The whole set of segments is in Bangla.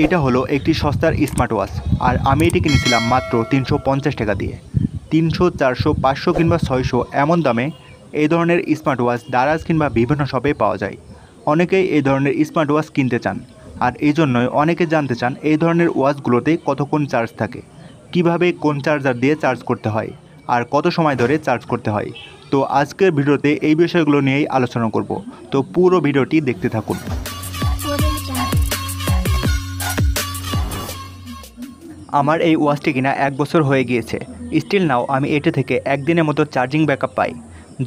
এটা হলো একটি সস্তার স্মার্ট ওয়াচ। আর আমি এটি কিনেছিলাম মাত্র 350 টাকা দিয়ে। 300, 400, 500 কিংবা 600 এমন দামে এই ধরনের স্মার্ট ওয়াচ দারাজ কিংবা বিভিন্ন শপে পাওয়া যায়। অনেকেই এই ধরনের স্মার্ট ওয়াচ কিনতে চান, আর এই জন্যই অনেকে জানতে চান এই ধরনের ওয়াচগুলোতে কতক্ষণ চার্জ থাকে, কিভাবে কোন চার্জার দিয়ে চার্জ করতে হয়, আর কত সময় ধরে চার্জ করতে হয়। তো আজকের ভিডিওতে এই বিষয়গুলো নিয়েই আলোচনা করব। তো পুরো ভিডিওটি দেখতে থাকুন। আমার এই ওয়াচটি কিনা 1 বছর হয়ে গিয়েছে। স্টিল নাও আমি এটি থেকে একদিনের মতো চার্জিং ব্যাকআপ পাই।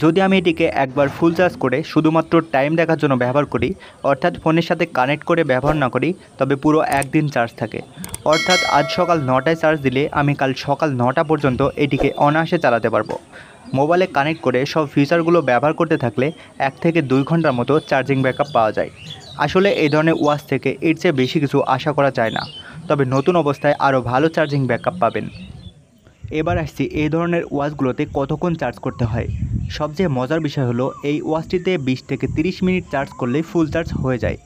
যদি আমি এটিকে একবার ফুল চার্জ করে শুধুমাত্র টাইম দেখার জন্য ব্যবহার করি, অর্থাৎ ফোনের সাথে কানেক্ট করে ব্যবহার না করি, তবে পুরো একদিন চার্জ থাকে। অর্থাৎ আজ সকাল 9টায় চার্জ দিলে আমি কাল সকাল 9টা পর্যন্ত এটিকে অনায়াসে চালাতে পারবো। মোবাইলে কানেক্ট করে সব ফিচারগুলো ব্যবহার করতে থাকলে 1 থেকে 2 ঘন্টার মতো চার্জিং ব্যাকআপ পাওয়া যায়। আসলে এই ধরনের ওয়াচ থেকে এর চেয়ে বেশি কিছু আশা করা যায় না, তবে নতুন অবস্থায় আরও ভালো চার্জিং ব্যাকআপ পাবেন। এবার আসছি এই ধরনের ওয়াচগুলোতে কতক্ষণ চার্জ করতে হয়। সবচেয়ে মজার বিষয় হলো এই ওয়াচটিতে 20 থেকে 30 মিনিট চার্জ করলেই ফুল চার্জ হয়ে যায়।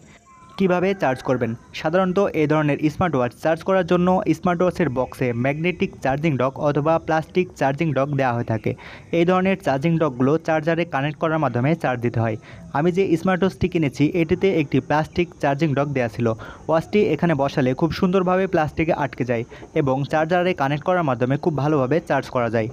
কিভাবে চার্জ করবেন? সাধারণত এই ধরনের স্মার্ট ওয়াচ চার্জ করার জন্য স্মার্ট ওয়াচের বক্সে ম্যাগনেটিক চার্জিং ডক অথবা প্লাস্টিক চার্জিং ডক দেওয়া হয়ে থাকে। এই ধরনের চার্জিং ডকগুলো চার্জারে কানেক্ট করার মাধ্যমে চার্জ দিতে হয়। আমি যে স্মার্ট ওয়াচটি কিনেছি এটিতে একটি প্লাস্টিক চার্জিং ডক দেওয়া ছিল। ওয়াচটি এখানে বসালে খুব সুন্দরভাবে প্লাস্টিকে আটকে যায় এবং চার্জারে কানেক্ট করার মাধ্যমে খুব ভালোভাবে চার্জ করা যায়।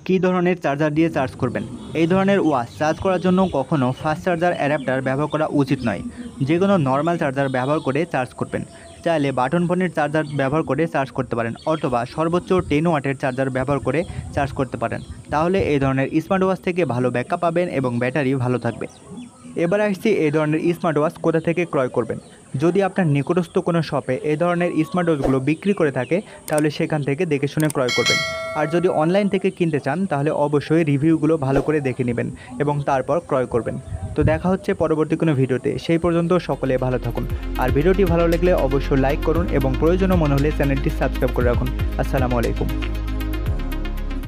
কী ধরনের চার্জার দিয়ে চার্জ করবেন? এই ধরনের ওয়াচ চার্জ করার জন্য কখনও ফাস্ট চার্জার অ্যাডাপ্টার ব্যবহার করা উচিত নয়। যে কোনো নর্মাল চার্জার ব্যবহার করে চার্জ করবেন। চাইলে বাটন ফোনের চার্জার ব্যবহার করে চার্জ করতে পারেন, অথবা সর্বোচ্চ 10 ওয়াটের চার্জার ব্যবহার করে চার্জ করতে পারেন। তাহলে এই ধরনের স্মার্ট ওয়াচ থেকে ভালো ব্যাকআপ পাবেন এবং ব্যাটারি ভালো থাকবে। এবার আসছি এই ধরনের স্মার্ট ওয়াচ কোথা থেকে ক্রয় করবেন। যদি আপনার নিকটস্থ কোনো শপে এই ধরনের স্মার্ট ওয়াচগুলো বিক্রি করে থাকে, তাহলে সেখান থেকে দেখে শুনে ক্রয় করবেন। আর যদি অনলাইন থেকে কিনতে চান, তাহলে অবশ্যই রিভিউগুলো ভালো করে দেখে নেবেন এবং তারপর ক্রয় করবেন। তো দেখা হচ্ছে পরবর্তী কোনো ভিডিওতে। সেই পর্যন্ত সকলে ভালো থাকুন। আর ভিডিওটি ভালো লাগলে অবশ্যই লাইক করুন এবং প্রয়োজনীয় মনে হলে চ্যানেলটি সাবস্ক্রাইব করে রাখুন। আসসালামু আলাইকুম।